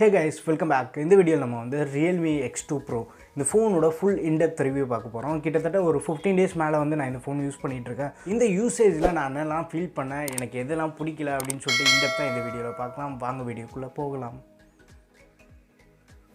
Hey guys, welcome back. In this video நம்ம வந்து Realme X2 Pro இந்த ஃபோனோட full in-depth review பார்க்க போறோம். கிட்டத்தட்ட ஒரு 15 days மேல வந்து நான் இந்த ஃபோன் யூஸ் பண்ணிட்டு இருக்கேன். இந்த யூசேஜ்ல நான் என்னெல்லாம் ஃபீல் பண்ணேன், எனக்கு எதெல்லாம் பிடிக்கல அப்படினு சொல்லிட்டு in-depth இந்த வீடியோல பார்க்கலாம். வாங்க வீடியோக்குள்ள போகலாம்.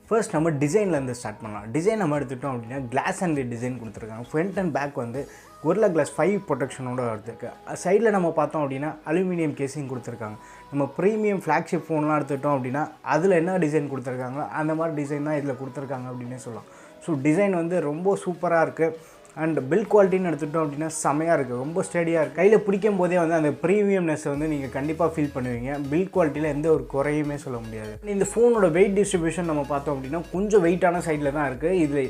ஃபர்ஸ்ட் நம்ம டிசைன்லேருந்து ஸ்டார்ட் பண்ணலாம். டிசைன் நம்ம எடுத்துட்டோம் அப்படின்னா கிளாஸ் அண்ட் டிசைன் கொடுத்துருக்காங்க. ஃப்ரண்ட் அண்ட் பேக் வந்து Gorilla Glass 5 ப்ரொடெக்ஷனோட வருதுக்கு. சைடில் நம்ம பார்த்தோம் அப்படின்னா அலுமினியம் கேசிங் கொடுத்துருக்காங்க. நம்ம ப்ரீமியம் ஃப்ளாக்ஷிப் ஃபோன்லாம் எடுத்துட்டோம் அப்படின்னா அதில் என்ன டிசைன் கொடுத்துருக்காங்களோ அந்த மாதிரி டிசைன் தான் இதில் கொடுத்துருக்காங்க அப்படின்னே சொல்லலாம். ஸோ டிசைன் வந்து ரொம்ப சூப்பராக இருக்குது. அண்ட் பில்ட் குவாலிட்டின்னு எடுத்துகிட்டோம் அப்படின்னா செமையாக இருக்குது, ரொம்ப ஸ்டடியாக இருக்குது. கையில் பிடிக்கும் போதே வந்து அந்த ப்ரீமியம்னஸ் வந்து நீங்கள் கண்டிப்பாக ஃபீல் பண்ணுவீங்க. பில்ட் குவாலிட்டியில் எந்த ஒரு குறையுமே சொல்ல முடியாது. இந்த ஃபோனோட வெயிட் டிஸ்ட்ரிபியூஷன் நம்ம பார்த்தோம் அப்படின்னா கொஞ்சம் வெயிட்டான சைடில் தான் இருக்குது. இது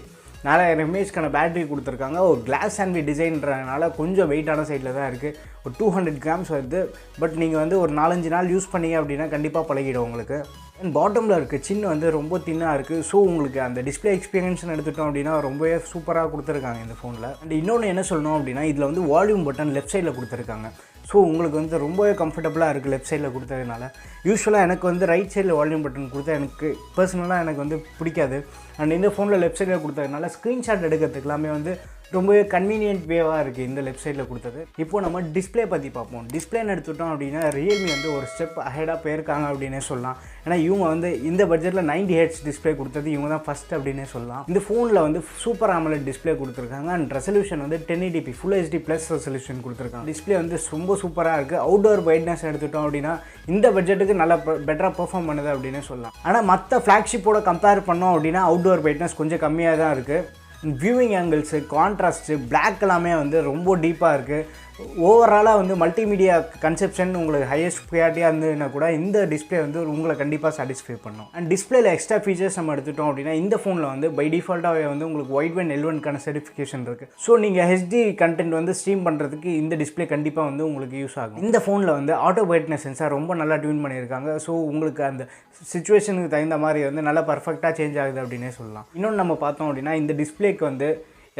4000 mAhக்கான பேட்டரி கொடுத்துருக்காங்க. ஒரு கிளாஸ் அண்ட் டிசைன்றதுனால கொஞ்சம் வெயிட்டான சைடில் தான் இருக்குது. ஒரு 200 grams வருது. பட் நீங்கள் வந்து ஒரு 4-5 நாள் யூஸ் பண்ணீங்க அப்படின்னா கண்டிப்பாக பழகிடும் உங்களுக்கு. அண்ட் பாட்டமில் இருக்குது சின்ன வந்து ரொம்ப தின்னாக இருக்குது. ஸோ உங்களுக்கு அந்த டிஸ்பிளே எக்ஸ்பீரியன்ஸ்னு எடுத்துட்டோம் அப்படின்னா ரொம்பவே சூப்பராக கொடுத்துருக்காங்க இந்த ஃபோனில். அண்ட் இன்னொன்று என்ன சொல்லணும் அப்படின்னா இதில் வந்து வால்யூம் பட்டன் லெஃப்ட் சைடில் கொடுத்துருக்காங்க. ஸோ உங்களுக்கு வந்து ரொம்பவே கம்ஃபர்டபுளாக இருக்குது லெஃப்ட் சைடில் கொடுத்ததுனால. யூஸ்வலாக எனக்கு வந்து ரைட் சைடில் வால்யூம் பட்டன் கொடுத்தா எனக்கு பர்சனலாக எனக்கு வந்து பிடிக்காது. அண்ட் இந்த ஃபோனில் லெஃப்ட் சைடில் கொடுத்ததுனால ஸ்க்ரீன்ஷாட் எடுக்கிறதுக்கு எல்லாமே வந்து ரொம்பவே கன்வீனியன்ட் வேவாக இருக்குது இந்த லெஃப்ட் சைடில் கொடுத்தது. இப்போது நம்ம டிஸ்பிளே பற்றி பார்ப்போம். டிஸ்பிளேன்னு எடுத்துட்டோம் அப்படின்னா ரியல்மி வந்து ஒரு ஸ்டெப் அஹெடாக போயிருக்காங்க அப்படின்னே சொல்லலாம். ஏன்னா இவங்க வந்து இந்த பட்ஜெட்டில் 90 Hz டிஸ்பிளே கொடுத்தது இவங்க தான் ஃபஸ்ட் அப்படின்னே சொல்லலாம். இந்த ஃபோனில் வந்து சூப்பர் AMOLED டிஸ்பிளே கொடுத்துருக்காங்க. அண்ட் ரெசல்யூஷன் வந்து 1080p full HD plus resolution கொடுத்துருக்காங்க. டிஸ்பிளே வந்து ரொம்ப சூப்பராக இருக்குது. அவுட்டோர் பிரைட்னஸ் எடுத்துட்டோம் அப்படின்னா இந்த பட்ஜெட்டுக்கு நல்லா பெட்டராக பெர்ஃபார்ம் பண்ணுது அப்படின்னே சொல்லலாம். ஆனால் மற்ற ஃப்ளாக்ஷிப்போட கம்பேர் பண்ணோம் அப்படின்னா அவுட்டோர் பிரைட்னஸ் கொஞ்சம் கம்மியாக தான் இருக்குது. வியூவிங் ஆங்கிள்ஸு, கான்ட்ராஸ்ட்டு, பிளாக் எல்லாமே வந்து ரொம்ப டீப்பாக இருக்குது. ஓவராலாக வந்து மல்டிமீடியா கன்செப்ஷன் உங்களுக்கு ஹையஸ்ட் ப்ரியாரிட்டியாக இருந்ததுன்னா கூட இந்த டிஸ்பிளே வந்து உங்களை கண்டிப்பாக சாட்டிஸ்ஃபை பண்ணும். அண்ட் டிஸ்பிளேல எக்ஸ்ட்ரா ஃபீச்சர்ஸ் நம்ம எடுத்துட்டோம் அப்படின்னா இந்த ஃபோனில் வந்து பை டிஃபால்ட்டாகவே வந்து உங்களுக்கு வைட் L1க்கான சர்டிஃபிகேஷன் இருக்குது. ஸோ நீங்கள் HD கண்டென்ட் வந்து ஸ்ட்ரீம் பண்ணுறதுக்கு இந்த டிஸ்பிளே கண்டிப்பாக வந்து உங்களுக்கு யூஸ் ஆகும். இந்த ஃபோனில் வந்து ஆட்டோ பிரைட்னஸ் சென்சார் ரொம்ப நல்லா டியூன் பண்ணியிருக்காங்க. ஸோ உங்களுக்கு அந்த சிச்சுவேஷனுக்கு தகுந்த மாதிரி வந்து நல்லா பர்ஃபெக்டாக சேஞ்ச் ஆகுது அப்படின்னே சொல்லலாம். இன்னொன்று நம்ம பார்த்தோம் அப்படின்னா இந்த டிஸ்பிளேக்கு வந்து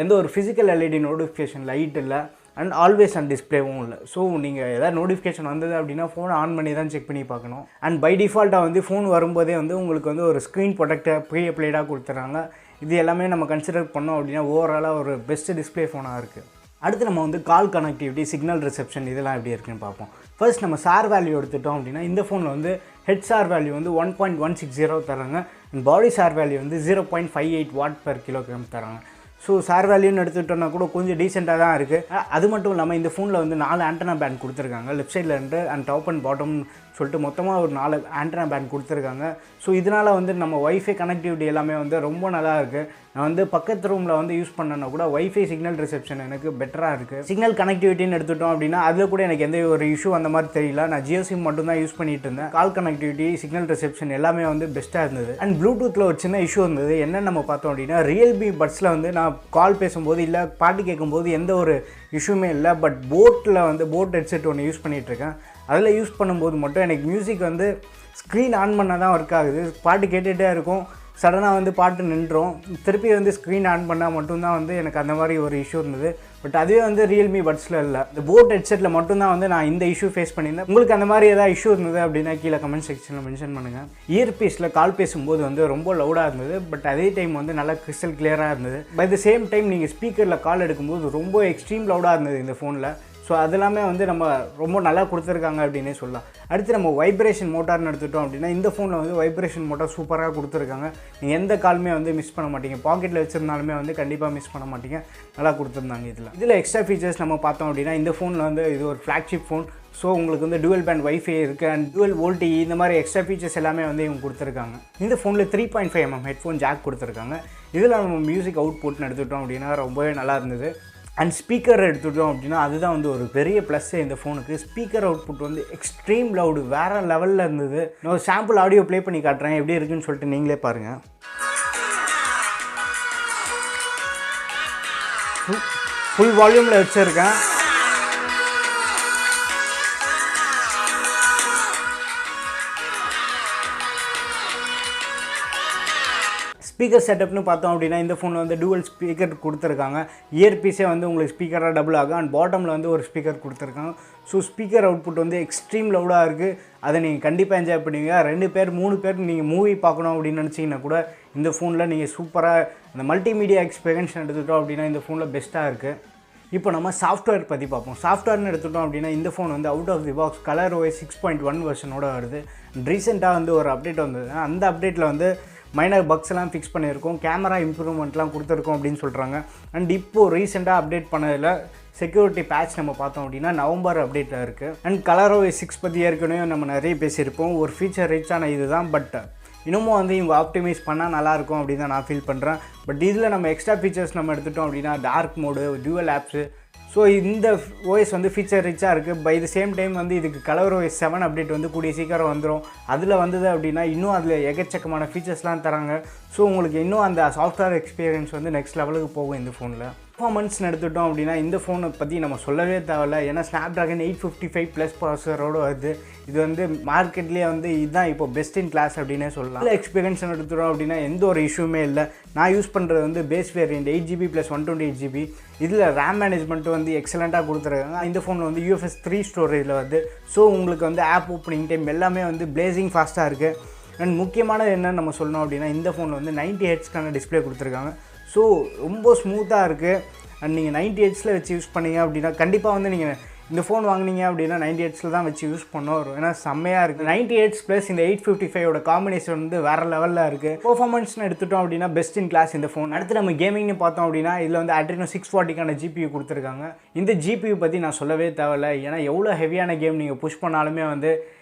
எந்த ஒரு ஃபிசிக்கல் LED நோட்டிஃபிகேஷன் லைட் இல்லை. அண்ட் ஆல்வேஸ் ஆன் டிஸ்பிளேவும் இல்லை. ஸோ நீங்கள் எதாவது நோட்டிஃபிகேஷன் வந்தது அப்படின்னா ஃபோனை ஆன் பண்ணி தான் செக் பண்ணி பார்க்கணும். அண்ட் பை டிஃபால்ட்டாக வந்து ஃபோன் வரும்போதே வந்து உங்களுக்கு வந்து ஒரு ஸ்க்ரீன் ப்ரொடெக்டர் ப்ரீ அப்ளைடாக கொடுத்துட்றாங்க. இது எல்லாமே நம்ம கன்சிடர் பண்ணோம் அப்படின்னா ஓவராலாக ஒரு பெஸ்ட் டிஸ்பிளே ஃபோனாக இருக்குது. அடுத்து நம்ம வந்து கால் கனெக்டிவிட்டி, சிக்னல் ரிசெப்ஷன் இதெல்லாம் எப்படி இருக்குன்னு பார்ப்போம். ஃபர்ஸ்ட் நம்ம சார் வேல்யூ எடுத்துட்டோம் அப்படின்னா இந்த ஃபோனில் வந்து ஹெட் சார் வேல்யூ வந்து 1.160 தராங்க. அண்ட் பாடி சார் வேல்யூ வந்து 0.58 Watt/kg தராங்க. ஸோ சார் வேல்யூன்னு எடுத்துகிட்டோன்னா கூட கொஞ்சம் டீசெண்டாக தான் இருக்குது. அது மட்டும் இல்லாமல் இந்த ஃபோனில் வந்து 4 ஆண்டனா பேண்ட் கொடுத்துருக்காங்க லெஃப்ட் சைடில் இருந்து. அண்ட் டாப் அண்ட் பாட்டம் சொல்லிட்டு மொத்தமாக ஒரு 4 ஆண்டனா பேண்ட் கொடுத்துருக்காங்க. ஸோ இதனால் வந்து நம்ம வைஃபை கனெக்டிவிட்டி எல்லாமே வந்து ரொம்ப நல்லா இருக்குது. நான் வந்து பக்கத்து ரூமில் வந்து யூஸ் பண்ணேன்னா கூட வைஃபை சிக்னல் ரிசெப்ஷன் எனக்கு பெட்டராக இருக்குது. சிக்னல் கனெக்டிவிட்டின்னு எடுத்துட்டோம் அப்படின்னா அதில் கூட எனக்கு எந்த ஒரு இஷ்யூ அந்த மாதிரி தெரியல. நான் ஜியோ சிம் மட்டும் தான் யூஸ் பண்ணிட்டு இருந்தேன். கால் கனெக்டிவிட்டி, சிக்னல் ரிசெப்ஷன் எல்லாமே வந்து பெஸ்ட்டாக இருந்தது. அண்ட் ப்ளூடூத்தில் ஒரு சின்ன இஷ்யூ இருந்தது. என்னென்னு நம்ம பார்த்தோம் அப்படின்னா ரியல்மி பட்ஸில் வந்து நான் கால் பேசும்போது இல்லை பாட்டு கேட்கும்போது எந்த ஒரு இஷ்யூமே இல்லை. பட் போட்டில் வந்து போட் ஹெட்செட் ஒன்று யூஸ் பண்ணிகிட்ருக்கேன். அதில் யூஸ் பண்ணும்போது மட்டும் எனக்கு மியூசிக் வந்து ஸ்க்ரீன் ஆன் பண்ணால் தான் ஒர்க் ஆகுது. பாட்டு கேட்டுகிட்டே இருக்கும், சடனாக வந்து பாட்டு நின்றோம். திருப்பி வந்து ஸ்க்ரீன் ஆன் பண்ணால் மட்டும்தான் வந்து எனக்கு அந்த மாதிரி ஒரு இஷ்யூ இருந்தது. பட் அதுவே வந்து ரியல்மி பட்ஸில் இல்லை. இந்த போட் ஹெட்செட்டில் மட்டும்தான் வந்து நான் இந்த இஷ்யூ ஃபேஸ் பண்ணியிருந்தேன். உங்களுக்கு அந்த மாதிரி ஏதாவது இஷ்யூ இருந்தது அப்படின்னா கீழே கமெண்ட் செக்ஷனில் மென்ஷன் பண்ணுங்கள். இயர்பீஸில் கால் பேசும்போது வந்து ரொம்ப லவுடாக இருந்தது. பட் அதே டைம் வந்து நல்லா கிறிஸ்டல் கிளியராக இருந்தது. பை த சேம் டைம் நீங்கள் ஸ்பீக்கரில் கால் எடுக்கும்போது ரொம்ப எக்ஸ்ட்ரீம் லவுடாக இருந்தது இந்த ஃபோனில். ஸோ அதெல்லாமே வந்து நம்ம ரொம்ப நல்லா கொடுத்துருக்காங்க அப்படின்னே சொல்லலாம். அடுத்து நம்ம வைப்ரேஷன் மோட்டார்னு எடுத்துட்டோம் அப்படின்னா இந்த ஃபோனில் வந்து வைப்ரேஷன் மோட்டார் சூப்பராக கொடுத்துருக்காங்க. நீங்கள் எந்த காலுமே வந்து மிஸ் பண்ண மாட்டீங்க. பாக்கெட்டில் வச்சுருந்தாலுமே வந்து கண்டிப்பாக மிஸ் பண்ண மாட்டீங்க. நல்லா கொடுத்துருந்தாங்க. இதில் எக்ஸ்ட்ரா ஃபீச்சர்ஸ் நம்ம பார்த்தோம் அப்படின்னா இந்த ஃபோனில் வந்து இது ஒரு ஃப்ளாக்ஷிப் ஃபோன். ஸோ உங்களுக்கு வந்து டுவல் பேண்ட் வைஃபை இருக்குது. அண்ட் டுவல் வோல்டி இந்த மாதிரி எக்ஸ்ட்ரா ஃபீச்சர்ஸ் எல்லாமே வந்து இவங்க கொடுத்துருக்காங்க. இந்த ஃபோனில் 3.5mm ஹெட்ஃபோன் ஜாக் கொடுத்துருக்காங்க. இதில் நம்ம மியூசிக் அவுட்புட்னு எடுத்துட்டோம் அப்படின்னா ரொம்பவே நல்லா இருந்தது. அண்ட் ஸ்பீக்கர் எடுத்துட்டோம் அப்படின்னா அதுதான் வந்து ஒரு பெரிய ப்ளஸ்ஸே இந்த ஃபோனுக்கு. ஸ்பீக்கர் அவுட்புட் வந்து எக்ஸ்ட்ரீம் லவுடு வேறு லெவலில் இருந்தது. நான் ஒரு சாம்பிள் ஆடியோ ப்ளே பண்ணி காட்டுறேன் எப்படி இருக்குன்னு சொல்லிட்டு நீங்களே பாருங்கள். ஃபுல் வால்யூமில் வச்சுருக்கேன். ஸ்பீக்கர் செட்டப்னு பார்த்தோம் அப்படின்னா இந்த ஃபோனில் வந்து டூவல் ஸ்பீக்கர் கொடுத்துருக்காங்க. இயர் பீஸே வந்து உங்களுக்கு ஸ்பீக்கராக டபுள் ஆகும். அண்ட் பாட்டமில் வந்து ஒரு ஸ்பீக்கர் கொடுத்துருக்காங்க. ஸோ ஸ்பீக்கர் அவுட்புட் வந்து எக்ஸ்ட்ரீம் லவுடாக இருக்குது. அதை நீங்கள் கண்டிப்பாக என்ஜாய் பண்ணுவீங்க. 2 பேர் 3 பேர் நீங்கள் மூவி பார்க்கணும் அப்படின்னு நினச்சிங்கன்னா கூட இந்த ஃபோனில் நீங்கள் சூப்பராக அந்த மல்டிமீடியா எக்ஸ்பீரியன்ஸ் எடுத்துக்கிட்டோம் அப்படின்னா இந்த ஃபோனில் பெஸ்ட்டாக இருக்குது. இப்போ நம்ம சாஃப்ட்வேர் பற்றி பார்ப்போம். சாஃப்ட்வேர்னு எடுத்துட்டோம் அப்படின்னா இந்த ஃபோன் வந்து out of the box ColorOS 6.1 வெர்ஷனோட வருது. ரீசெண்டாக வந்து ஒரு அப்டேட் வந்தது. அந்த அப்டேட்டில் வந்து மைனர் பக்ஸ் எல்லாம் ஃபிக்ஸ் பண்ணியிருக்கோம், கேமரா இம்ப்ரூவ்மெண்ட்லாம் கொடுத்துருக்கோம் அப்படின்னு சொல்கிறாங்க. அண்ட் இப்போது ரீசெண்டாக அப்டேட் பண்ணதில் செக்யூரிட்டி பேட்ச் நம்ம பார்த்தோம் அப்படின்னா நவம்பர் அப்டேட்டில் இருக்குது. அண்ட் ColorOS 6 பற்றி ஏற்கனவே நம்ம நிறைய பேசியிருப்போம். ஒரு ஃபீச்சர் ரிச்சான இது தான். பட் இன்னமும் வந்து இவங்க ஆப்டிமைஸ் பண்ணால் நல்லாயிருக்கும் அப்படின்னு தான் நான் ஃபீல் பண்ணுறேன். பட் இதில் நம்ம எக்ஸ்ட்ரா ஃபீச்சர்ஸ் நம்ம எடுத்துட்டோம் அப்படின்னா dark mode, dual apps, so இந்த ஓஎஸ் வந்து ஃபீச்சர் ரிச்சாக இருக்குது. பை த சேம் டைம் வந்து இதுக்கு ColorOS 7 அப்டேட் வந்து கூடிய சீக்கிரம் வந்துடும். அதில் வந்தது அப்படின்னா இன்னும் அதில் எக்கச்சக்கமான ஃபீச்சர்ஸ்லாம் தராங்க. ஸோ உங்களுக்கு இன்னும் அந்த சாஃப்ட்வேர் எக்ஸ்பீரியன்ஸ் வந்து நெக்ஸ்ட் லெவலுக்கு போகும் இந்த ஃபோனில். பர்ஃபார்மன்ஸ்னு எடுத்துட்டோம் அப்படின்னா இந்த ஃபோனை பற்றி நம்ம சொல்லவே தேவையில்ல. ஏன்னா Snapdragon 855+ ப்ராசஸரோடு வருது. இது வந்து மார்க்கெட்லேயே வந்து இதுதான் இப்போ பெஸ்ட் இன் கிளாஸ் அப்படின்னே சொல்லலாம். இல்லை எக்ஸ்பீரியன்ஸ் எடுத்துட்டோம் அப்படின்னா எந்த ஒரு இஷ்யூமே இல்லை. நான் யூஸ் பண்ணுறது வந்து பேஸ் வேரியண்ட் 8GB + 128GB. இதில் ரேம் மேனேஜ்மெண்ட்டு வந்து எக்ஸலண்ட்டாக கொடுத்துருக்காங்க. இந்த ஃபோனில் வந்து UFS 3 ஸ்டோரேஜில் வருது. ஸோ உங்களுக்கு வந்து ஆப் ஓப்பனிங் டைம் எல்லாமே வந்து பிளேசிங் ஃபாஸ்ட்டாக இருக்குது. அண்ட் முக்கியமானது என்னன்னு நம்ம சொல்லணும் அப்படின்னா இந்த ஃபோனில் வந்து 90 ஹெர்ட்ஸ்க்கான டிஸ்பிளே கொடுத்துருக்காங்க. ஸோ ரொம்ப ஸ்மூத்தாக இருக்குது. அண்ட் நீங்கள் 90 ஹெர்ட்ஸில் வச்சு யூஸ் பண்ணீங்க அப்படின்னா கண்டிப்பாக வந்து நீங்கள் இந்த ஃபோன் வாங்கினீங்க அப்படின்னா 90 ஹெர்ட்ஸில் தான் வச்சு யூஸ் பண்ண வரும். ஏன்னா செம்மையாக இருக்குது. 90 ஹெர்ட்ஸ் ப்ளஸ் இந்த 855 காம்பினேஷன் வந்து வேறு லெவலில் இருக்குது. பெர்ஃபார்மன்ஸ்னு எடுத்துட்டோம் அப்படின்னா பெஸ்ட் இன் கிளாஸ் இந்த ஃபோன். அடுத்து நம்ம கேமிங்னு பார்த்தோம் அப்படின்னா இதில் வந்து Adreno 640க்கான GPU கொடுத்துருக்காங்க. இந்த GPU பற்றி நான் சொல்லவே தேவையில்லை. ஏன்னா எவ்வளோ ஹெவியான கேம் நீங்கள் புஷ் பண்ணாலுமே வந்து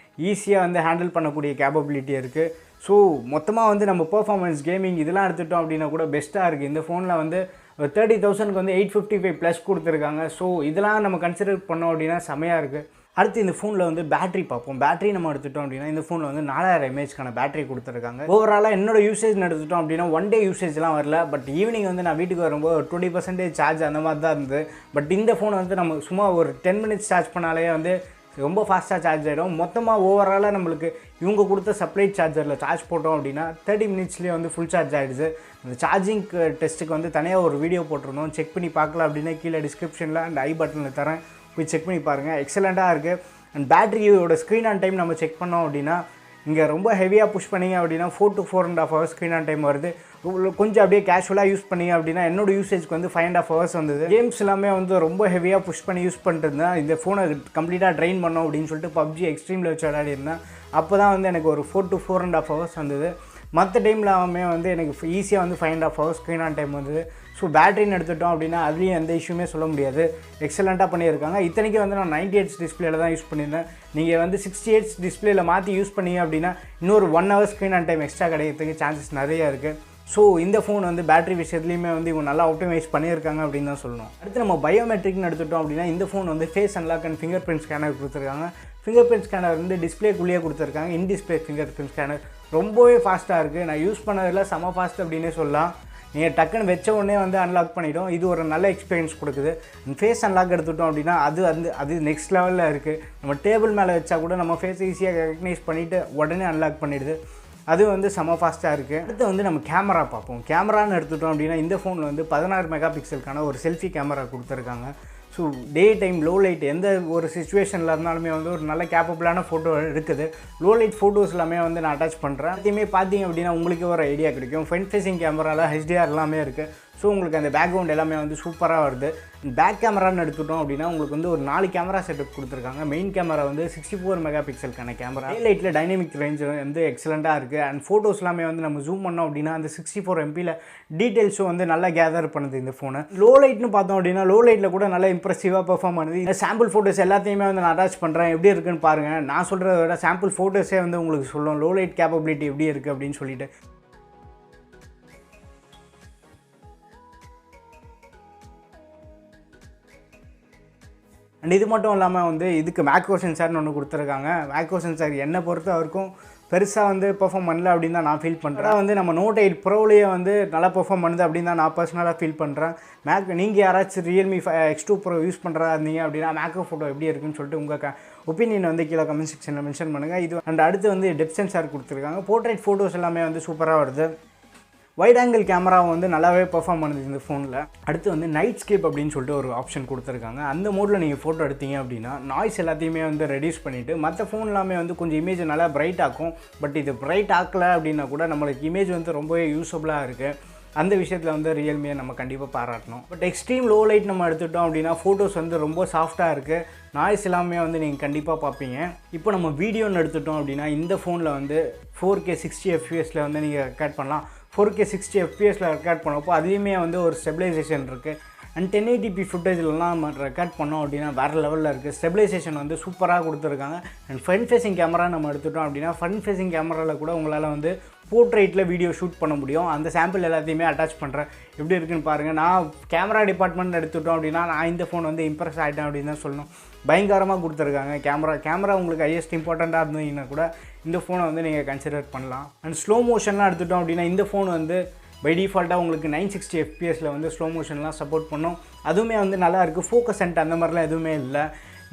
ஈஸியாக வந்து ஹேண்டில் பண்ணக்கூடிய கேப்பபிலிட்டி இருக்குது. ஸோ மொத்தமாக வந்து நம்ம பெர்ஃபார்மன்ஸ் கேமிங் இதெல்லாம் எடுத்துட்டோம் அப்படின்னா கூட பெஸ்ட்டாக இருக்குது. இந்த ஃபோனில் வந்து 30,000க்கு வந்து 855+ கொடுத்துருக்காங்க. ஸோ இதெல்லாம் நம்ம கன்சிடர் பண்ணோம் அப்படின்னா செமையாக இருக்குது. அடுத்து இந்த ஃபோனில் வந்து பேட்டரி பார்ப்போம். பேட்டரி நம்ம எடுத்துட்டோம் அப்படின்னா இந்த ஃபோனில் வந்து 4000 mAhக்கான பேட்டரி கொடுத்துருக்காங்க. ஓவராலாக என்னோட யூசேஜ் எடுத்துட்டோம் அப்படின்னா 1 டே யூசேஜ்லாம் வரல. பட் ஈவினிங் வந்து நான் வீட்டுக்கு வரும்போது 20% சார்ஜ் அந்த மாதிரி தான் இருந்தது. பட் இந்த ஃபோன் வந்து நம்ம சும்மா ஒரு 10 minutes சார்ஜ் பண்ணாலே வந்து ரொம்ப ஃபாஸ்ட்டாக சார்ஜ் ஆகிடும். மொத்தமாக ஓவராலாக நம்மளுக்கு இவங்க கொடுத்த சப்ளைட் சார்ஜரில் சார்ஜ் போட்டோம் அப்படின்னா 30 minutesலேயே வந்து ஃபுல் சார்ஜ் ஆகிடுது. அந்த சார்ஜிங் டெஸ்ட்டுக்கு வந்து தனியாக ஒரு வீடியோ போட்டிருந்தோம். செக் பண்ணி பார்க்கலாம் அப்படின்னா கீழே டிஸ்கிரிப்ஷனில் அண்ட் ஐ பட்டனில் தரேன், போய் செக் பண்ணி பாருங்கள். எக்ஸலண்ட்டாக இருக்குது. அண்ட் பேட்டரியோட ஸ்க்ரீன் ஆன் டைம் நம்ம செக் பண்ணோம் அப்படின்னா இங்கே ரொம்ப ஹெவியாக புஷ் பண்ணிங்க அப்படின்னா 4 to 4.5 hours screen on time வருது. கொஞ்சம் அப்படியே கேஷுவலாக யூஸ் பண்ணிங்க அப்படின்னா என்னோடய யூசேஜ்க்கு வந்து 5.5 hours வந்தது. கேம்ஸ் எல்லாமே வந்து ரொம்ப ஹெவியாக புஷ் பண்ணி யூஸ் பண்ணிட்டுருந்தேன். இந்த ஃபோனை கம்ப்ளீட்டாக ட்ரெயின் பண்ணோம் அப்படின்னு சொல்லிட்டு PUBG எக்ஸ்ட்ரீமில் வச்சு விளையாடிருந்தேன். அப்போ தான் வந்து எனக்கு ஒரு 4 to 4.5 hours வந்தது. மற்ற டைம்லாமே வந்து எனக்கு ஈஸியாக வந்து 5.5 hours ஸ்க்ரீன் ஆன் டைம் வந்தது. ஸோ பேட்டரின்னு எடுத்துட்டோம் அப்படின்னா அதுலேயும் எந்த இஷ்யூமே சொல்ல முடியாது. எக்ஸலண்ட்டாக பண்ணியிருக்காங்க. இத்தனைக்கு வந்து நான் 90 Hz டிஸ்பிளேல தான் யூஸ் பண்ணியிருந்தேன். நீங்கள் வந்து 60 Hz டிஸ்பிளேல மாற்றி யூஸ் பண்ணீங்க அப்படின்னா இன்னொரு 1 hour screen on time extra கிடைக்கிறதுக்கு சான்சஸ் நிறையா இருக்குது. ஸோ இந்த ஃபோன் வந்து பேட்டரி விஷயத்துலையுமே வந்து இவங்க நல்லா ஆப்டிமைஸ் பண்ணியிருக்காங்க அப்படின்னு தான் சொல்லணும். அடுத்து நம்ம பயோமெட்ரிக்னு எடுத்துட்டோம் அப்படின்னா இந்த ஃபோன் வந்து face unlock and fingerprint scanner கொடுத்துருக்காங்க. ஃபிங்கர் பிரிண்ட் ஸ்கேனர் வந்து டிஸ்பிளேக்குள்ளேயே கொடுத்துருக்காங்க. In display fingerprint scanner ரொம்பவே ஃபாஸ்ட்டாக இருக்குது. நான் யூஸ் பண்ணதில் செம ஃபாஸ்ட் அப்படின்னே சொல்லலாம். நீங்கள் டக்குன்னு வச்ச உடனே வந்து அன்லாக் பண்ணிவிடும். இது ஒரு நல்ல எக்ஸ்பீரியன்ஸ் கொடுக்குது. ஃபேஸ் அன்லாக் எடுத்துட்டோம் அப்படின்னா அது நெக்ஸ்ட் லெவலில் இருக்குது. நம்ம டேபிள் மேலே வச்சா கூட நம்ம ஃபேஸ் ஈஸியாக ரெக்கக்னைஸ் பண்ணிவிட்டு உடனே அன்லாக் பண்ணிவிடுது. அது வந்து செம ஃபாஸ்ட்டாக இருக்குது. அடுத்து வந்து நம்ம கேமரா பார்ப்போம். கேமரான்னு எடுத்துட்டோம் அப்படின்னா இந்த ஃபோனில் வந்து 16 மெகாபிக்சலுக்கான ஒரு செல்ஃபி கேமரா கொடுத்துருக்காங்க. So day time low light எந்த ஒரு சிச்சுவேஷனில் இருந்தாலுமே வந்து ஒரு நல்ல கேப்பபிளான ஃபோட்டோ இருக்குது. லோ லைட் ஃபோட்டோஸ் எல்லாமே வந்து நான் அட்டாச் பண்ணுறேன். அதையுமே பார்த்தீங்க அப்படின்னா உங்களுக்கு ஒரு ஐடியா கிடைக்கும். ஃப்ரண்ட் ஃபேஸிங் கேமராவில் HDR எல்லாமே இருக்குது. ஸோ உங்களுக்கு அந்த பேக்ரவுண்ட் எல்லாமே வந்து சூப்பராக வருது. பேக் கேமரான்னு எடுத்துட்டோம் அப்படின்னா உங்களுக்கு வந்து ஒரு 4 கேமரா செட்டப் கொடுத்துருக்காங்க. மெயின் கேமரா வந்து 64 மெகாபிக்சலுக்கான கேமரா. ஹைலைட்டில் டைனமிக் ரேஞ்ச் வந்து எக்ஸலண்ட்டாக இருக்குது. அண்ட் ஃபோட்டோஸ் எல்லாமே வந்து நம்ம ஜூம் பண்ணோம் அப்படின்னா அந்த 64 MPயில் டீட்டெயில்ஸும் வந்து நல்லா கேதர் பண்ணுது இந்த ஃபோனை. லோ லைட்னு பார்த்தோம் அப்படின்னா லோ லைட்டில் கூட நல்லா இம்ப்ரெசிவாக பெர்ஃபார்ம் பண்ணுது. இந்த சாம்பிள் ஃபோட்டோஸ் எல்லாத்தையுமே வந்து நான் அட்டாச் பண்ணுறேன். எப்படி இருக்குன்னு பாருங்கள். நான் சொல்கிறத விட சாம்பிள் ஃபோட்டோஸே வந்து உங்களுக்கு சொல்லும் லோ லைட் கேப்பபிலிட்டி எப்படி இருக்குது அப்படின்னு சொல்லிட்டு. அண்ட் இது மட்டும் இல்லாமல் வந்து இதுக்கு மேக்ரோ சென்சார்னு ஒன்று கொடுத்துருக்காங்க. மேக்ரோ சென்சார் என்னை பொறுத்த வரைக்கும் பெருசாக வந்து பெர்ஃபார்ம் பண்ணல அப்படின்னு தான் நான் ஃபீல் பண்ணுறேன். வந்து நம்ம Note 8 Proலேயே வந்து நல்லா பெர்ஃபார்ம் பண்ணுது அப்படின்னு தான் நான் பர்சனலாக ஃபீல் பண்ணுறேன். நீங்கள் யாராச்சும் Realme X2 Pro யூஸ் பண்ணுறா இருந்தீங்க அப்படின்னா மேக்ரோ ஃபோட்டோ எப்படி இருக்குன்னு சொல்லிட்டு உங்கள் ஒப்பீனியன் வந்து கீழே கமெண்ட் செக்ஷனில் மென்ஷன் பண்ணுங்கள். இது அண்ட் அடுத்து வந்து டெப்த் சென்சார் கொடுத்துருக்காங்க. போர்ட்ரேட் ஃபோட்டோஸ் எல்லாமே வந்து சூப்பராக வருது. வைட் ஆங்கிள் கேமரா வந்து நல்லாவே பெர்ஃபார்ம் பண்ணுது இந்த ஃபோனில். அடுத்து வந்து நைட் ஸ்கேப் அப்படின்னு சொல்லிட்டு ஒரு ஆப்ஷன் கொடுத்துருக்காங்க. அந்த மோடில் நீங்கள் ஃபோட்டோ எடுத்தீங்க அப்படின்னா நாய்ஸ் எல்லாத்தையுமே வந்து ரெடியூஸ் பண்ணிவிட்டு மற்ற ஃபோன் எல்லாமே வந்து கொஞ்சம் இமேஜ் நல்லா பிரைட் ஆக்கும். பட் இது பிரைட் ஆக்கலை அப்படின்னா கூட நம்மளுக்கு இமேஜ் வந்து ரொம்பவே யூஸ்ஃபுல்லாக இருக்குது. அந்த விஷயத்தில் வந்து ரியல்மியை நம்ம கண்டிப்பாக பாராட்டணும். பட் எக்ஸ்ட்ரீம் லோ லைட் நம்ம எடுத்துட்டோம் அப்படின்னா ஃபோட்டோஸ் வந்து ரொம்ப சாஃப்ட்டாக இருக்குது. நாய்ஸ் எல்லாமே வந்து நீங்கள் கண்டிப்பாக பார்ப்பீங்க. இப்போ நம்ம வீடியோன்னு எடுத்துட்டோம் அப்படின்னா இந்த ஃபோனில் வந்து 4K 60 fps வந்து நீங்கள் ரெக்கார்ட் பண்ணலாம். 4K 60 fps ரெக்கார்ட் பண்ணப்போ அதுலேயுமே வந்து ஒரு ஸ்டெபிலைசேஷன் இருக்குது. அண்ட் 1080p ஃபுட்டேஜ்லாம் நம்ம ரெக்கார்ட் பண்ணோம் அப்படின்னா வேறு லெவலில் இருக்குது. ஸ்டெபிலைசேஷன் வந்து சூப்பராக கொடுத்துருக்காங்க. அண்ட் ஃப்ரண்ட் ஃபேஸிங் கேமரா நம்ம எடுத்துட்டோம் அப்படின்னா ஃப்ரண்ட் ஃபேஸிங் கேமராவில் கூட உங்களால் வந்து போர்ட்ரைட்டில் வீடியோ ஷூட் பண்ண முடியும். அந்த சாம்பிள் எல்லாத்தையுமே அட்டாச் பண்ணுறேன், எப்படி இருக்குன்னு பாருங்கள். நான் கேமரா டிபார்ட்மெண்ட் எடுத்துட்டோம் அப்படின்னா நான் இந்த ஃபோன் வந்து இம்ப்ரெஸ் ஆகிட்டேன் அப்படின்னு தான் சொல்லணும். பயங்கரமாக கொடுத்துருக்காங்க. கேமரா உங்களுக்கு ஹையஸ்ட் இம்பார்ட்டண்ட்டாக இருந்தீங்கன்னா கூட இந்த ஃபோனை வந்து நீங்கள் கன்சிடர் பண்ணலாம். அண்ட் ஸ்லோ மோஷன்லாம் எடுத்துட்டோம் அப்படின்னா இந்த ஃபோன் வந்து பை டிஃபால்ட்டாக உங்களுக்கு 960 fps வந்து ஸ்லோ மோஷன்லாம் சப்போர்ட் பண்ணும். அதுவுமே வந்து நல்லாயிருக்கு. ஃபோக்கஸ் சென்ட் அந்த மாதிரிலாம் எதுவுமே இல்லை.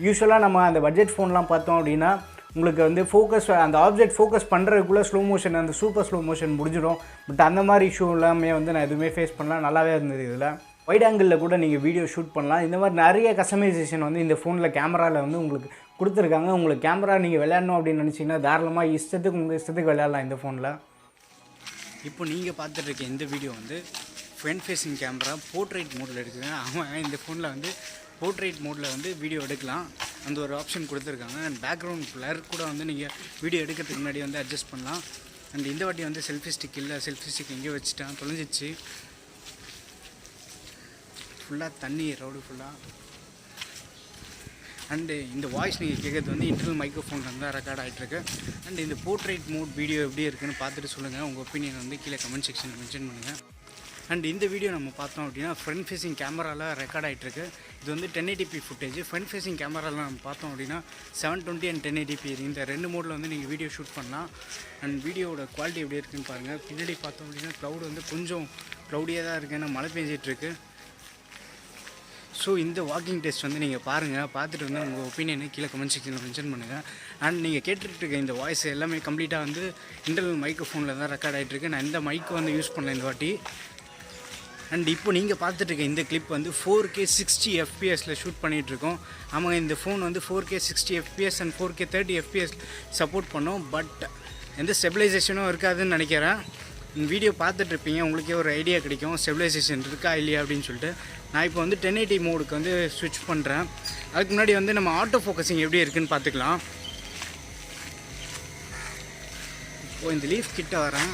யூஸ்வலாக நம்ம அந்த பட்ஜெட் ஃபோன்லாம் பார்த்தோம் அப்படின்னா உங்களுக்கு வந்து அந்த ஆப்ஜெக்ட் ஃபோக்கஸ் பண்ணுறதுக்குள்ளே ஸ்லோ மோஷன் அந்த சூப்பர் ஸ்லோ மோஷன் முடிஞ்சிடும். பட் அந்த மாதிரி இஷ்யூ எல்லாமே வந்து நான் எதுவுமே ஃபேஸ் பண்ணலாம். நல்லாவே இருந்தது. இதில் வைட் ஆங்கிளில் கூட நீங்கள் வீடியோ ஷூட் பண்ணலாம். இந்த மாதிரி நிறைய கஸ்டமைசேஷன் வந்து இந்த ஃபோனில் கேமராவில் வந்து உங்களுக்கு கொடுத்துருக்காங்க. உங்களுக்கு கேமரா நீங்கள் விளையாடணும் அப்படின்னு நினச்சிங்கன்னா தாராளமாக உங்கள் இஷ்டத்துக்கு விளையாடலாம் இந்த ஃபோனில். இப்போ நீங்கள் பார்த்துட்டு இருக்க இந்த வீடியோ வந்து ஃப்ரண்ட் ஃபேஸிங் கேமரா போர்ட்ரைட் மோடில் எடுக்குது. ஆமாம், இந்த ஃபோனில் வந்து போர்ட்ரைட் மோடில் வந்து வீடியோ எடுக்கலாம். அந்த ஒரு ஆப்ஷன் கொடுத்துருக்காங்க. அண்ட் பேக்ரவுண்ட் பிளர் கூட வந்து நீங்கள் வீடியோ எடுக்கிறதுக்கு முன்னாடி வந்து அட்ஜஸ்ட் பண்ணலாம். அண்ட் இந்த வாட்டி வந்து செல்ஃபி ஸ்டிக் இல்லை, செல்ஃபி ஸ்டிக் எங்கேயோ வச்சுட்டேன், தொலைஞ்சிச்சு. ஃபுல்லாக தண்ணி ரோடு ஃபுல்லாக. அண்டு இந்த வாய்ஸ் நீங்கள் கேட்குறது வந்து இன்டர்னல் மைக்ரோஃபோன் தான் ரெக்கார்ட் ஆகிட்டுருக்கு. அண்ட் இந்த போர்ட்ரைட் மோட் வீடியோ எப்படி இருக்குன்னு பார்த்துட்டு சொல்லுங்கள். உங்கள் ஒப்பீனியன் வந்து கீழே கமெண்ட் செக்ஷனில் மென்ஷன் பண்ணுங்கள். அண்ட் இந்த வீடியோ நம்ம பார்த்தோம் அப்படின்னா ஃப்ரண்ட் ஃபேஸிங் கேமராவில் ரெக்கார்ட் ஆகிட்டுருக்கு. இது வந்து 1080p ஃபுட்டேஜ். ஃப்ரண்ட் ஃபேஸிங் கேமராவில் நம்ம பார்த்தோம் அப்படின்னா 720 அண்ட் 1080p இந்த ரெண்டு மோடில் வந்து நீங்கள் வீடியோ ஷூட் பண்ணலாம். அண்ட் வீடியோட குவாலிட்டி எப்படி இருக்குன்னு பாருங்கள். பின்னாடி பார்த்தோம் அப்படின்னா க்ளவுட் வந்து கொஞ்சம் க்ளவுடியாக தான் இருக்குது, ஏன்னா மழை பெஞ்சிட்ருக்கு. ஸோ இந்த வாக்கிங் டெஸ்ட் வந்து நீங்கள் பாருங்கள். பார்த்துட்டு வந்து உங்கள் ஒப்பீனியனை கீழே கமெண்ட் செக்ஷனில் மென்ஷன் பண்ணுங்கள். அண்ட் நீங்கள் கேட்டுட்ருக்க இந்த வாய்ஸ் எல்லாமே கம்ப்ளீட்டாக வந்து இன்டர்னல் மைக்ரோஃபோனில் தான் ரெக்கார்ட் ஆகிட்டுருக்கு. நான் இந்த மைக்கு வந்து யூஸ் பண்ணல இந்த வாட்டி. அண்ட் இப்போ நீங்கள் பார்த்துட்ருக்க இந்த கிளிப் வந்து 4K 60 fps ஷூட் பண்ணிகிட்ருக்கோம். ஆமாங்க, இந்த ஃபோன் வந்து 4K 60 fps and 4K 30 fps support பண்ணோம். பட் எந்த ஸ்டெபிலைசேஷனும் இருக்காதுன்னு நினைக்கிறேன். இந்த வீடியோ பார்த்துட்ருப்பீங்க, உங்களுக்கே ஒரு ஐடியா கிடைக்கும் ஸ்டெபிலைசேஷன் இருக்கா இல்லையா அப்படின்னு சொல்லிட்டு. நான் இப்போ வந்து 1080 மோடுக்கு வந்து ஸ்விட்ச் பண்ணுறேன். அதுக்கு முன்னாடி வந்து நம்ம ஆட்டோ ஃபோக்கஸிங் எப்படி இருக்குதுன்னு பார்த்துக்கலாம். இப்போது இந்த லீஃப் கிட்ட வரேன்.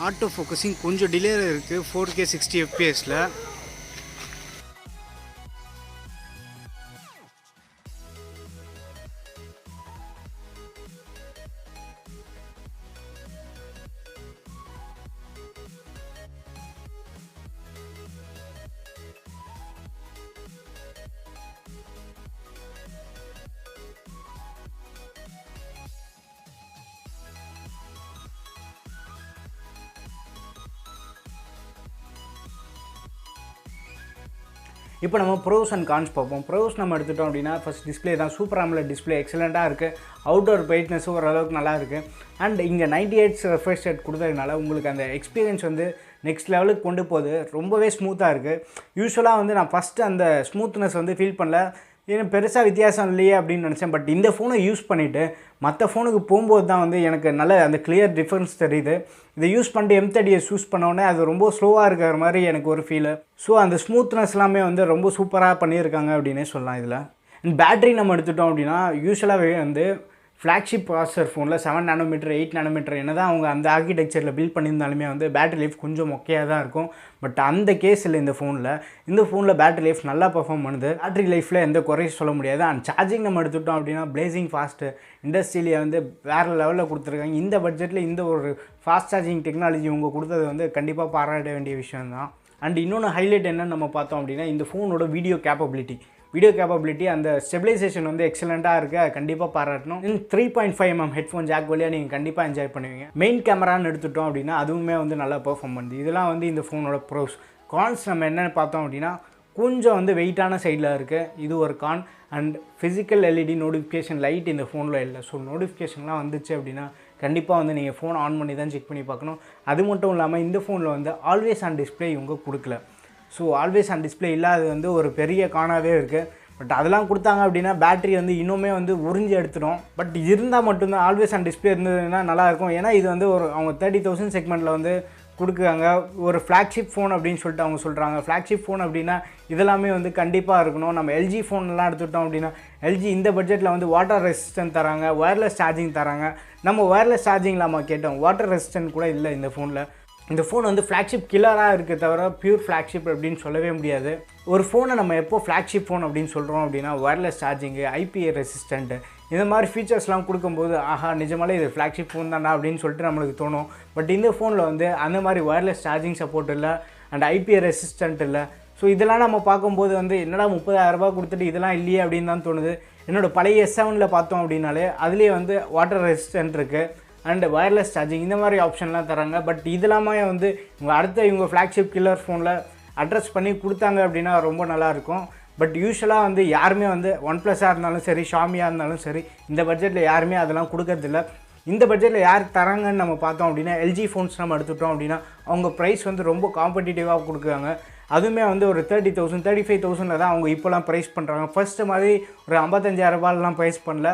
ஆட்டோ ஃபோக்கஸிங் கொஞ்சம் டிலே இருக்குது 4K 60 fps. இப்போ நம்ம ப்ரோஸ் அண்ட் கான்ஸ் பார்ப்போம். ப்ரோஸ் நம்ம எடுத்துட்டோம் அப்படின்னா ஃபஸ்ட் டிஸ்பிளே தான். சூப்பர் AMOLED டிஸ்பிளே எக்ஸலண்ட்டாக இருக்குது. அவுட்டோர் பிரைட்னஸும் ஓரளவுக்கு நல்லா இருக்குது. அண்ட் இங்கே 98 ரெஃப்ரெஷ் ரேட் கொடுத்ததுனால உங்களுக்கு அந்த எக்ஸ்பீரியன்ஸ் வந்து நெக்ஸ்ட் லெவலுக்கு கொண்டு போகுது. ரொம்பவே ஸ்மூத்தாக இருக்குது. யூஸ்வலாக வந்து நான் ஃபஸ்ட்டு அந்த ஸ்மூத்னஸ் வந்து ஃபீல் பண்ணல, ஏன்னா பெருசாக வித்தியாசம் இல்லையே அப்படின்னு நினச்சேன். பட் இந்த ஃபோனை யூஸ் பண்ணிவிட்டு மற்ற ஃபோனுக்கு போகும்போது தான் வந்து எனக்கு நல்ல அந்த கிளியர் டிஃப்ரென்ஸ் தெரியுது. இதை யூஸ் பண்ணிட்டு M30s யூஸ் பண்ணோடனே அது ரொம்ப ஸ்லோவாக இருக்கிற மாதிரி எனக்கு ஒரு ஃபீலு. ஸோ அந்த ஸ்மூத்னஸ் எல்லாமே வந்து ரொம்ப சூப்பராக பண்ணியிருக்காங்க அப்படின்னே சொல்லலாம். இதில் பேட்டரி நம்ம எடுத்துட்டோம் அப்படின்னா யூஸ்வலாகவே வந்து ஃப்ளாக்ஷிப் ப்ராசஸர் ஃபோனில் 7 nm 8 nm என்ன தான் அவங்க அந்த ஆர்கிடெக்சரில் பில்ட் பண்ணியிருந்தாலுமே வந்து பேட்டரி லைஃப் கொஞ்சம் மொக்கையாக தான் இருக்கும். பட் அந்த கேஸ் இல்லை இந்த ஃபோனில் பேட்டரி லைஃப் நல்லா பெர்ஃபார்ம் பண்ணுது. பேட்டரி லைஃப்பில் எந்த குறையும் சொல்ல முடியாது. அண்ட் சார்ஜிங் நம்ம எடுத்துட்டோம் அப்படின்னா பிளேசிங் ஃபாஸ்ட்டு இண்டஸ்ட்ரியிலே வந்து வேறு லெவலில் கொடுத்துருக்காங்க. இந்த பட்ஜெட்டில் இந்த ஒரு ஃபாஸ்ட் சார்ஜிங் டெக்னாலஜி இவங்க கொடுத்தது வந்து கண்டிப்பாக பாராட்ட வேண்டிய விஷயம் தான். அண்ட் இன்னொன்று ஹைலைட் என்னன்னு நம்ம பார்த்தோம் அப்படின்னா இந்த ஃபோனோட வீடியோ கேப்பபிலிட்டி அந்த ஸ்டெபிலைசேஷன் வந்து எக்ஸலண்ட்டாக இருக்குது. அது கண்டிப்பாக பாராட்டணும். 3.5mm ஹெட்ஃபோன் ஜாக் வழியாக நீங்கள் கண்டிப்பாக என்ஜாய் பண்ணுவீங்க. மெயின் கேமரான்னு எடுத்துட்டோம் அப்படின்னா அதுவுமே வந்து நல்லா பெர்ஃபார்ம் பண்ணுது. இதெல்லாம் வந்து இந்த ஃபோனோட ப்ரோஸ். கான்ஸ் நம்ம என்னென்னு பார்த்தோம் அப்படின்னா கொஞ்சம் வந்து வெயிட்டான சைடில் இருக்குது. இது ஒரு con. And physical LED notification light இந்த ஃபோனில் இல்லை. ஸோ நோட்டிஃபிகேஷன்லாம் வந்துச்சு அப்படின்னா கண்டிப்பாக வந்து நீங்கள் ஃபோன் ஆன் பண்ணி தான் செக் பண்ணி பார்க்கணும். அது மட்டும் இல்லாமல் இந்த ஃபோனில் வந்து ஆல்வேஸ் ஆன் டிஸ்பிளே இவங்க கொடுக்கல. ஸோ ஆல்வேஸ் ஆன் டிஸ்பிளே இல்லாதது வந்து ஒரு பெரிய காணாவே இருக்குது. பட் அதெல்லாம் கொடுத்தாங்க அப்படின்னா பேட்டரி வந்து இன்னுமே வந்து உறிஞ்சி எடுத்துடும். பட் இருந்தால் மட்டும்தான் ஆல்வேஸ் ஆன் டிஸ்பிளே இருந்ததுன்னா நல்லாயிருக்கும். ஏன்னா இது வந்து ஒரு அவங்க 30,000 செக்மெண்ட்டில் வந்து கொடுக்குறாங்க. ஒரு ஃப்ளாக்ஷிப் ஃபோன் அப்படின்னு சொல்லிட்டு அவங்க சொல்கிறாங்க. ஃப்ளாக்ஷிப் ஃபோன் அப்படின்னா இதெல்லாமே வந்து கண்டிப்பாக இருக்கணும். நம்ம எல்ஜி ஃபோன்லாம் எடுத்துக்கிட்டோம் அப்படின்னா எல்ஜி இந்த பட்ஜெட்டில் வந்து வாட்டர் ரெசிஸ்டன்ட் தராங்க, ஒயர்லெஸ் சார்ஜிங் தராங்க. நம்ம ஒயர்லெஸ் சார்ஜிங்கில் நம்ம கேட்டோம், வாட்டர் ரெசிஸ்டன்ட் கூட இல்லை இந்த ஃபோனில். இந்த ஃபோன் வந்து ஃப்ளாக்ஷிப் கில்லராக இருக்குது தவிர பியூர் ஃப்ளாக்ஷிப் அப்படின்னு சொல்லவே முடியாது. ஒரு ஃபோனை நம்ம எப்போ ஃப்ளாக்ஷிப் ஃபோன் அப்படின்னு சொல்கிறோம் அப்படின்னா ஒயர்லெஸ் சார்ஜிங்கு, ஐபிஏ ரெசிஸ்டண்ட்டு இந்த மாதிரி ஃபீச்சர்ஸ்லாம் கொடுக்கும்போது ஆஹா நிஜமாலே இது ஃப்ளாக்ஷிப் ஃபோன் தானா அப்படின்னு சொல்லிட்டு நம்மளுக்கு தோணும். பட் இந்த ஃபோனில் வந்து அந்த மாதிரி ஒயர்லெஸ் சார்ஜிங் சப்போர்ட் இல்லை அண்ட் ஐபிஏ ரெசிஸ்டன்ட் இல்லை. ஸோ இதெல்லாம் நம்ம பார்க்கும்போது வந்து என்னடா 30,000 கொடுத்துட்டு இதெல்லாம் இல்லையே அப்படின்னு தான் தோணுது. என்னோடய பழைய S7ல் பார்த்தோம் அப்படின்னாலே அதுலேயே வந்து வாட்டர் ரெசிஸ்டன்ட் இருக்குது அண்ட் ஒயர்லெஸ் சார்ஜிங் இந்த மாதிரி ஆப்ஷன்லாம் தராங்க. பட் இதெல்லாமே வந்து இவங்க ஃப்ளாக்ஷிப் கில்லர் ஃபோனில் அட்ரஸ் பண்ணி கொடுத்தாங்க அப்படின்னா ரொம்ப நல்லாயிருக்கும். பட் யூஸ்வலாக வந்து யாருமே வந்து OnePlusஆக இருந்தாலும் சரி, ஷாமியாக இருந்தாலும் சரி, இந்த பட்ஜெட்டில் யாருமே அதெல்லாம் கொடுக்கறதில்ல. இந்த பட்ஜெட்டில் யார் தராங்கன்னு நம்ம பார்த்தோம் அப்படின்னா எல்ஜி ஃபோன்ஸ் நம்ம எடுத்துட்டோம் அப்படின்னா அவங்க ப்ரைஸ் வந்து ரொம்ப காம்படிட்டிவாக கொடுக்குறாங்க. அதுவுமே வந்து ஒரு 30,000 35,000 தான் அவங்க இப்போலாம் ப்ரைஸ் பண்ணுறாங்க. ஃபஸ்ட்டு மாதிரி ஒரு 55,000 ப்ரைஸ் பண்ணல.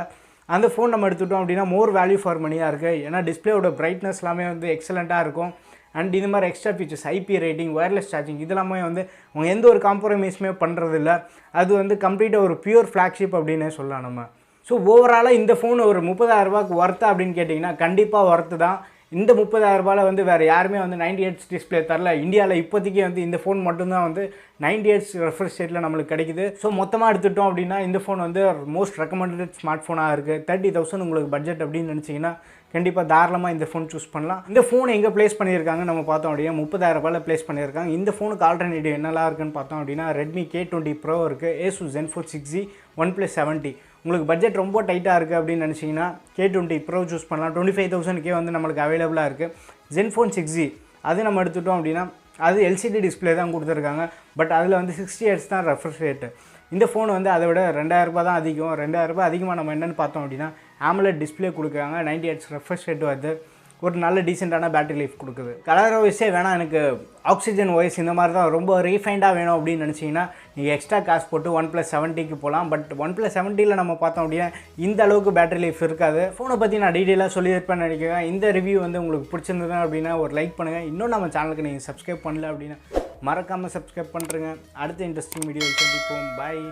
அந்த ஃபோன் நம்ம எடுத்துட்டோம் அப்படின்னா மோர் வேல்யூ ஃபார் மணியாக இருக்குது. ஏன்னா டிஸ்பிளேயோட பிரைட்னஸ் எல்லாமே வந்து எக்ஸலண்ட்டாக இருக்கும். அண்ட் இது மாதிரி extra features, IP rating, wireless charging இதெல்லாமே வந்து அவங்க எந்த ஒரு காம்ப்ரமைஸுமே பண்ணுறதில்ல. அது வந்து கம்ப்ளீட்டாக ஒரு பியூர் ஃப்ளாக்ஷிப் அப்படின்னே சொல்லலாம் நம்ம. ஸோ ஓவராலாக இந்த ஃபோன் ஒரு 30,000 ஒர்த்தா அப்படின்னு கேட்டிங்கன்னா கண்டிப்பாக ஒர்த்து தான். இந்த 30,000 வந்து வேறு யாருமே வந்து 90 Hz டிஸ்பிளே தரல. இந்தியாவில் இப்போதைக்கு வந்து இந்த ஃபோன் மட்டும்தான் வந்து 90 Hz ரெஃப்ரெஷ் ரேட்டில் நம்மளுக்கு கிடைக்குது. ஸோ மொத்தமாக எடுத்துட்டோம் அப்படின்னா இந்த ஃபோன் வந்து மோஸ்ட் ரெக்கமெண்டட் ஸ்மார்ட் ஃபோனாக இருக்குது. 30,000 உங்களுக்கு பட்ஜெட் அப்படின்னு நினச்சிங்கன்னா கண்டிப்பாக தாராளமாக இந்த ஃபோன் சூஸ் பண்ணலாம். இந்த ஃபோன் எங்கே ப்ளேஸ் பண்ணியிருக்காங்க நம்ம பார்த்தோம் அப்படின்னா 30,000 ப்ளேஸ் பண்ணியிருக்காங்க. இந்த ஃபோனுக்கு ஆல்டர்னேட்டிவ் என்னெல்லாம் இருக்குன்னு பார்த்தோம் அப்படின்னா Realme K20 Pro இருக்குது, Asus Zenfone 6G, OnePlus 70. உங்களுக்கு பட்ஜெட் ரொம்ப டைட்டாக இருக்குது அப்படின்னு நினச்சிங்கன்னா K20 Pro சூஸ் பண்ணலாம். 25,000 வந்து நம்மளுக்கு அவைலபிளாக இருக்குது. Zenfone 6G அது நம்ம எடுத்துட்டோம் அப்படின்னா அது எல்சிடி டிஸ்பிளே தான் கொடுத்துருக்காங்க. பட் அதில் வந்து 60 Hz தான் ரெஃப்ரெஷ் ரேட்டு. இந்த ஃபோன் வந்து அதை விட 2,000 தான் அதிகம். 2,000 அதிகமாக நம்ம என்னென்னு பார்த்தோம் அப்படின்னா AMOLED டிஸ்பிளே கொடுக்குறாங்க, 90 Hz ரெஃப்ரெஷ் ரேட்டு வருது, ஒரு நல்ல டீசெண்டான பேட்டரி லைஃப் கொடுக்குது. கலர் வைஸே வேணாம், எனக்கு ஆக்சிஜன் வாய்ஸ் இந்த மாதிரி தான் ரொம்ப ரீஃபைண்டாக வேணும் அப்படின்னு நினச்சிங்கன்னா நீங்கள் எக்ஸ்ட்ரா காசு போட்டு OnePlus 70க்கு போகலாம். பட் OnePlus 70ல் நம்ம பார்த்தோம் அப்படின்னா இந்த அளவுக்கு பேட்டரி லைஃப் இருக்காது. ஃபோனை பற்றி நான் டீட்டெயிலாக சொல்லியிருப்பேன்னு நினைக்கிறேன். இந்த ரிவ்யூ வந்து உங்களுக்கு பிடிச்சிருந்தது அப்படின்னா ஒரு லைக் பண்ணுங்கள். இன்னும் நம்ம சேனலுக்கு நீங்கள் சப்ஸ்கிரைப் பண்ணல அப்படின்னா மறக்காமல் சப்ஸ்கிரைப் பண்ணுறேங்க. அடுத்த இன்ட்ரெஸ்டிங் வீடியோ சந்திப்போம். பாய்.